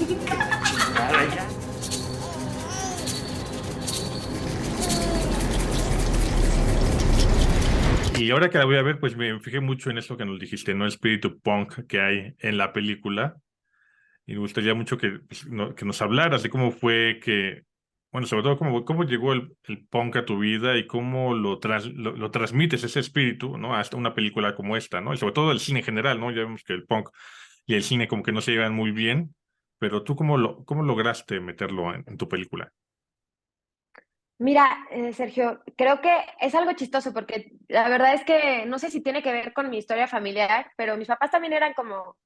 Qué chingada ya. Y ahora que la voy a ver, pues me fijé mucho en eso que nos dijiste, ¿no? El espíritu punk que hay en la película. Y me gustaría mucho que, pues, que nos hablaras de cómo fue que, bueno, sobre todo cómo llegó el punk a tu vida y cómo lo transmites ese espíritu, ¿no? Hasta una película como esta, ¿no? Y sobre todo el cine en general, ¿no? Ya vemos que el punk y el cine como que no se llevan muy bien, pero tú cómo lograste meterlo en tu película. Mira, Sergio, creo que es algo chistoso porque la verdad es que no sé si tiene que ver con mi historia familiar, pero mis papás también eran como,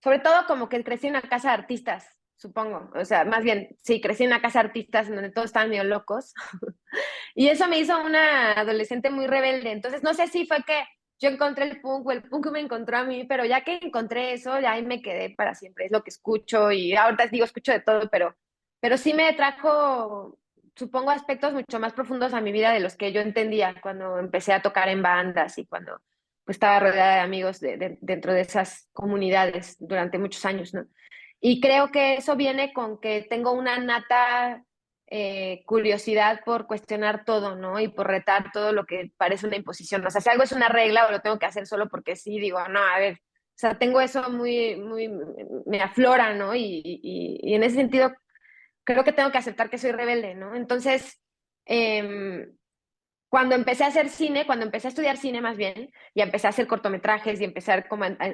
sobre todo como que crecí en una casa de artistas, supongo. O sea, más bien, sí, crecí en una casa de artistas en donde todos estaban medio locos. Y eso me hizo una adolescente muy rebelde. Entonces, no sé si fue que yo encontré el punk o el punk me encontró a mí, pero ya que encontré eso, ya ahí me quedé para siempre. Es lo que escucho y ahorita digo, escucho de todo, pero sí me trajo, supongo, aspectos mucho más profundos a mi vida de los que yo entendía cuando empecé a tocar en bandas y cuando pues, estaba rodeada de amigos dentro de esas comunidades durante muchos años, ¿no? Y creo que eso viene con que tengo una nata curiosidad por cuestionar todo, ¿no? Y por retar todo lo que parece una imposición. O sea, si algo es una regla o lo tengo que hacer solo porque sí, digo, no, a ver, o sea, tengo eso me aflora, ¿no? Y en ese sentido, creo que tengo que aceptar que soy rebelde, ¿no? Entonces, eh, cuando empecé a hacer cine, cuando empecé a estudiar cine más bien, y empecé a hacer cortometrajes y empecé a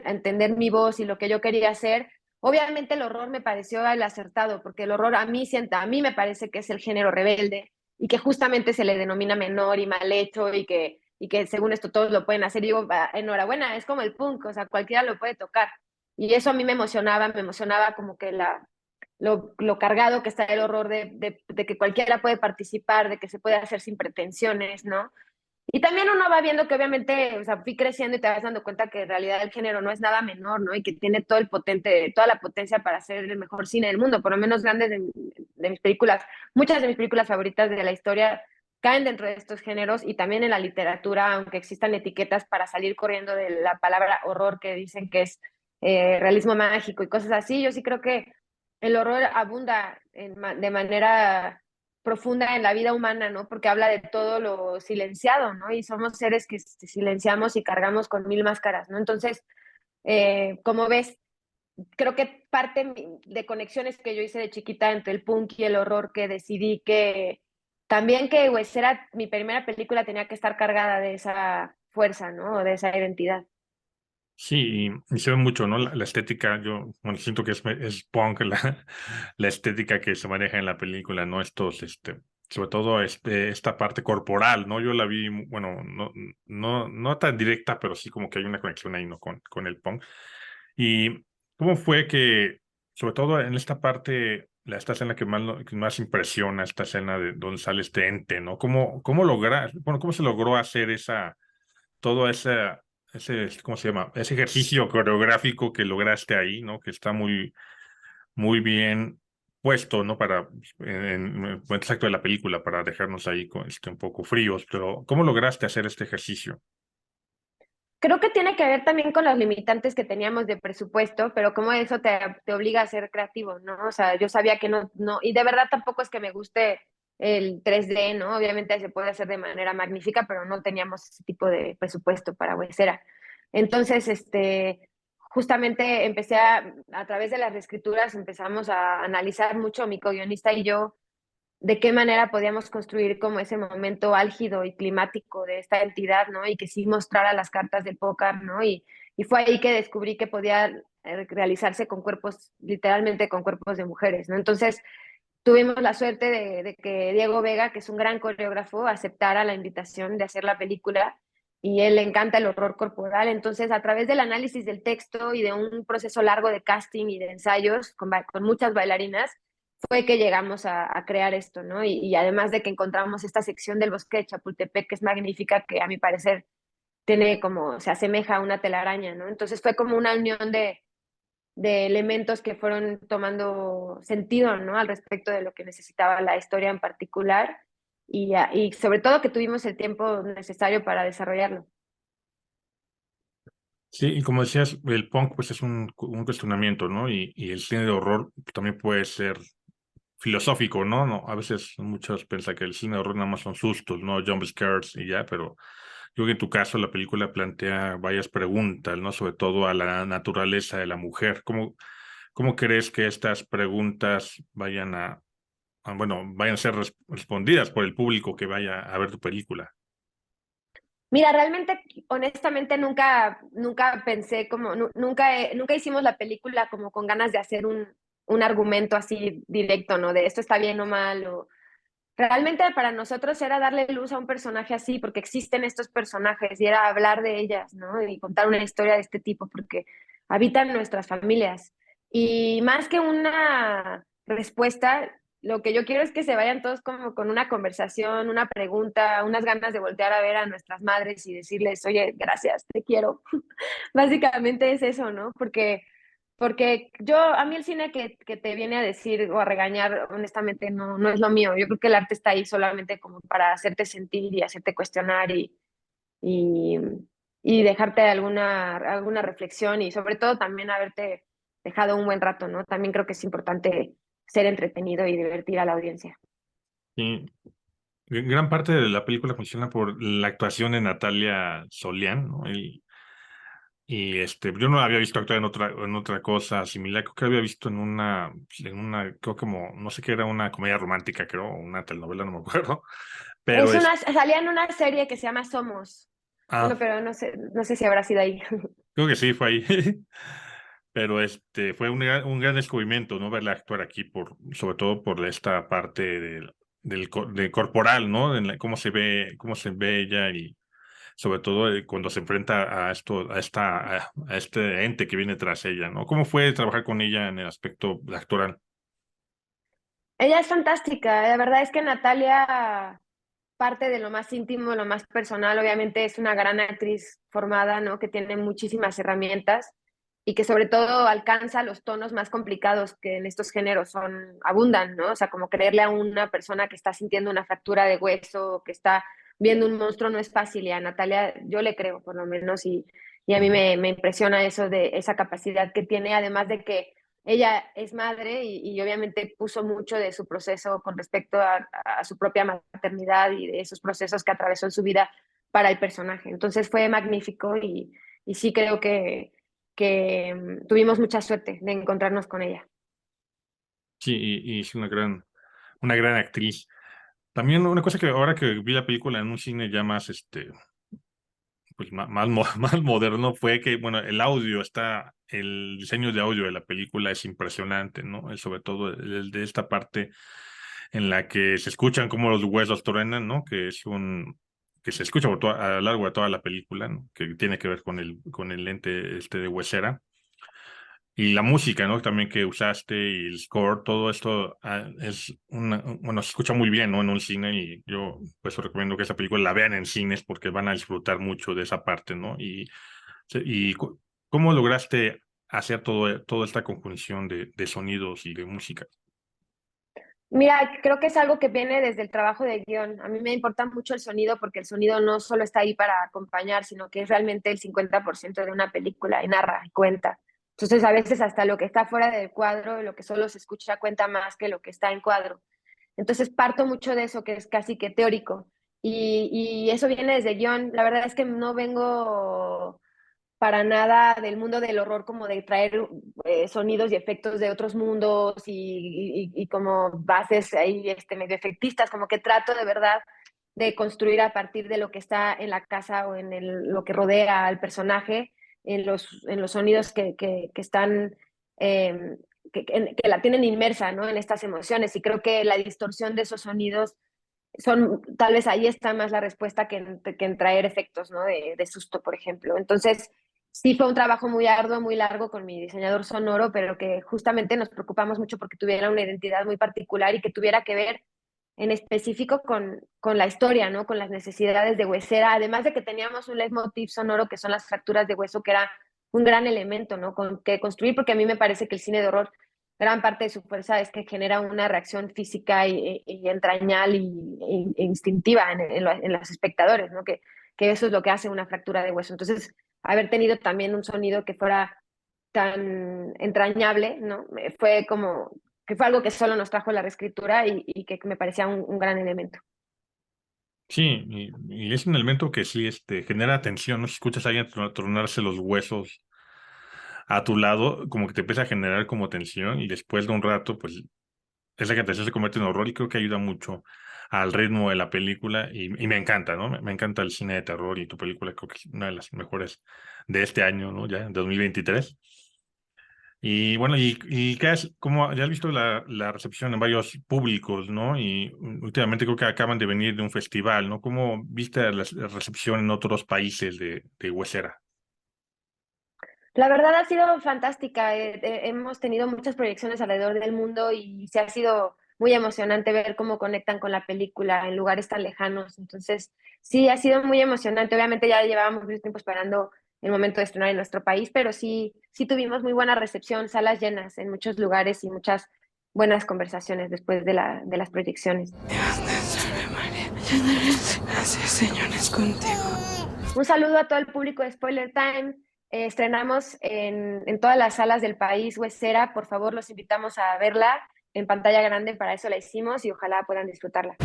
entender mi voz y lo que yo quería hacer, obviamente el horror me pareció el acertado, porque el horror a mí me parece que es el género rebelde y que justamente se le denomina menor y mal hecho y que según esto todos lo pueden hacer. Y digo, enhorabuena, es como el punk, o sea, cualquiera lo puede tocar. Y eso a mí me emocionaba como que lo cargado que está el horror de que cualquiera puede participar, de que se puede hacer sin pretensiones, ¿no? Y también uno va viendo que obviamente, o sea, fui creciendo y te vas dando cuenta que en realidad el género no es nada menor, ¿no? Y que tiene todo toda la potencia para ser el mejor cine del mundo, por lo menos grandes de mis películas, muchas de mis películas favoritas de la historia caen dentro de estos géneros y también en la literatura, aunque existan etiquetas para salir corriendo de la palabra horror que dicen que es realismo mágico y cosas así, yo sí creo que el horror abunda de manera profunda en la vida humana, ¿no? Porque habla de todo lo silenciado, ¿no? Y somos seres que silenciamos y cargamos con mil máscaras, ¿no? Entonces, como ves, creo que parte de conexiones que yo hice de chiquita entre el punk y el horror, que decidí que también que pues, era mi primera película tenía que estar cargada de esa fuerza, ¿no? De esa identidad. Sí, y se ve mucho, ¿no? La estética, yo, bueno, siento que es punk la estética que se maneja en la película, ¿no? Sobre todo esta parte corporal, ¿no? Yo la vi, bueno, no tan directa, pero sí como que hay una conexión ahí, ¿no? Con el punk. Y cómo fue que, sobre todo en esta parte, esta escena que más impresiona, esta escena de donde sale este ente, ¿no? Cómo se logró hacer todo ¿cómo se llama? Ese ejercicio coreográfico que lograste ahí, ¿no? Que está muy bien puesto, ¿no? En el momento exacto de la película, para dejarnos ahí un poco fríos, pero ¿cómo lograste hacer este ejercicio? Creo que tiene que ver también con los limitantes que teníamos de presupuesto, pero como eso te obliga a ser creativo, ¿no? O sea, yo sabía que no, y de verdad tampoco es que me guste el 3D, ¿no? Obviamente se puede hacer de manera magnífica, pero no teníamos ese tipo de presupuesto para Huesera. Entonces, justamente a través de las reescrituras empezamos a analizar mucho mi co-guionista y yo de qué manera podíamos construir como ese momento álgido y climático de esta entidad, ¿no? Y que sí mostrara las cartas del póker, ¿no? Y fue ahí que descubrí que podía realizarse con cuerpos, literalmente con cuerpos de mujeres, ¿no? Entonces tuvimos la suerte de que Diego Vega, que es un gran coreógrafo, aceptara la invitación de hacer la película y él le encanta el horror corporal. Entonces, a través del análisis del texto y de un proceso largo de casting y de ensayos con muchas bailarinas, fue que llegamos a crear esto, ¿no? Y además de que encontramos esta sección del bosque de Chapultepec, que es magnífica, que a mi parecer tiene como, se asemeja a una telaraña, ¿no? Entonces fue como una unión de elementos que fueron tomando sentido, ¿no? Al respecto de lo que necesitaba la historia en particular y sobre todo que tuvimos el tiempo necesario para desarrollarlo. Sí, y como decías, el punk pues es un cuestionamiento, ¿no? Y el cine de horror también puede ser filosófico, ¿no? No, a veces muchos piensan que el cine de horror nada más son sustos, ¿no? Jump scares y ya, pero yo creo que en tu caso la película plantea varias preguntas, ¿no? Sobre todo a la naturaleza de la mujer. ¿Cómo crees que estas preguntas vayan bueno, vayan a ser respondidas por el público que vaya a ver tu película? Mira, realmente, honestamente, nunca pensé como, nunca hicimos la película como con ganas de hacer un argumento así directo, ¿no? De esto está bien o mal, o realmente para nosotros era darle luz a un personaje así, porque existen estos personajes y era hablar de ellas, ¿no? Y contar una historia de este tipo, porque habitan nuestras familias. Y más que una respuesta, lo que yo quiero es que se vayan todos como con una conversación, una pregunta, unas ganas de voltear a ver a nuestras madres y decirles, oye, gracias, te quiero. Básicamente es eso, ¿no? Porque yo, a mí el cine que te viene a decir o a regañar, honestamente, no es lo mío. Yo creo que el arte está ahí solamente como para hacerte sentir y hacerte cuestionar y, y dejarte alguna reflexión y sobre todo también haberte dejado un buen rato, ¿no? También creo que es importante ser entretenido y divertir a la audiencia. Y gran parte de la película funciona por la actuación de Natalia Solián, ¿no? Yo no la había visto actuar en otra cosa similar, creo que la había visto creo como, no sé qué era, una comedia romántica, creo, o una telenovela, no me acuerdo, pero Salía en una serie que se llama Somos. ah, Bueno, pero no sé si habrá sido ahí. creo que sí, fue ahí, pero fue un gran descubrimiento, ¿no? Verla actuar aquí, sobre todo por esta parte de corporal, ¿no? Cómo se ve ella y sobre todo cuando se enfrenta a a este ente que viene tras ella, ¿no? ¿Cómo fue trabajar con ella en el aspecto actoral? Ella es fantástica. La verdad es que Natalia parte de lo más íntimo, lo más personal. Obviamente es una gran actriz formada, ¿no? Que tiene muchísimas herramientas y que sobre todo alcanza los tonos más complicados que en estos géneros abundan, ¿no? O sea, como creerle a una persona que está sintiendo una fractura de hueso, que está viendo un monstruo no es fácil y a Natalia yo le creo por lo menos y a mí me impresiona eso de esa capacidad que tiene, además de que ella es madre y obviamente puso mucho de su proceso con respecto a su propia maternidad y de esos procesos que atravesó en su vida para el personaje. Entonces fue magnífico y sí creo que tuvimos mucha suerte de encontrarnos con ella. Sí, y es una gran actriz. También una cosa que ahora que vi la película en un cine ya más, pues más moderno fue que, bueno, el diseño de audio de la película es impresionante, ¿no? Sobre todo el de esta parte en la que se escuchan como los huesos truenan, ¿no? Que se escucha a lo largo de toda la película, ¿no? Que tiene que ver con el lente de huesera. Y la música, ¿no? También que usaste y el score, todo esto bueno, se escucha muy bien, ¿no? En un cine y yo pues recomiendo que esa película la vean en cines porque van a disfrutar mucho de esa parte, ¿no? ¿Cómo lograste hacer toda esta conjunción de sonidos y de música? Mira, creo que es algo que viene desde el trabajo de guión. A mí me importa mucho el sonido porque el sonido no solo está ahí para acompañar, sino que es realmente el 50% de una película y narra y cuenta. Entonces, a veces hasta lo que está fuera del cuadro, lo que solo se escucha, cuenta más que lo que está en cuadro. Entonces, parto mucho de eso, que es casi que teórico. Y eso viene desde guión. La verdad es que no vengo para nada del mundo del horror, como de traer sonidos y efectos de otros mundos y como bases ahí medio efectistas, como que trato de verdad de construir a partir de lo que está en la casa o en lo que rodea al personaje, en los sonidos que están, eh, que la tienen inmersa, ¿no? En estas emociones. Y creo que la distorsión de esos sonidos tal vez ahí está más la respuesta que en traer efectos, ¿no? De susto, por ejemplo. Entonces, sí fue un trabajo muy arduo, muy largo con mi diseñador sonoro, pero que justamente nos preocupamos mucho porque tuviera una identidad muy particular y que tuviera que ver en específico con la historia, ¿no? Con las necesidades de huesera, además de que teníamos un leitmotiv sonoro que son las fracturas de hueso, que era un gran elemento, ¿no? Con que construir, porque a mí me parece que el cine de horror gran parte de su fuerza es que genera una reacción física y entrañal e instintiva en los espectadores, ¿no? Que eso es lo que hace una fractura de hueso. Entonces, haber tenido también un sonido que fuera tan entrañable, ¿no? Fue como que fue algo que solo nos trajo la reescritura y que me parecía un gran elemento. Sí, y es un elemento que sí genera tensión, ¿no? Si escuchas a alguien tronarse los huesos a tu lado, como que te empieza a generar como tensión y después de un rato, pues esa tensión se convierte en horror y creo que ayuda mucho al ritmo de la película y me encanta, ¿no? Me encanta el cine de terror y tu película creo que es una de las mejores de este año, ¿no? Ya, en 2023. Y bueno, y qué es, como ya has visto la recepción en varios públicos, ¿no? Y últimamente creo que acaban de venir de un festival, ¿no? ¿Cómo viste la recepción en otros países de Huesera? La verdad ha sido fantástica. Hemos tenido muchas proyecciones alrededor del mundo y se ha sido muy emocionante ver cómo conectan con la película en lugares tan lejanos. Entonces, sí, ha sido muy emocionante. Obviamente ya llevábamos mucho tiempo esperando el momento de estrenar en nuestro país, pero sí, sí tuvimos muy buena recepción, salas llenas en muchos lugares y muchas buenas conversaciones después de las proyecciones. Dios te salve María, llena eres de gracia, Señor es contigo. Un saludo a todo el público de Spoiler Time. Estrenamos en todas las salas del país Huesera. Por favor, los invitamos a verla en pantalla grande. Para eso la hicimos y ojalá puedan disfrutarla.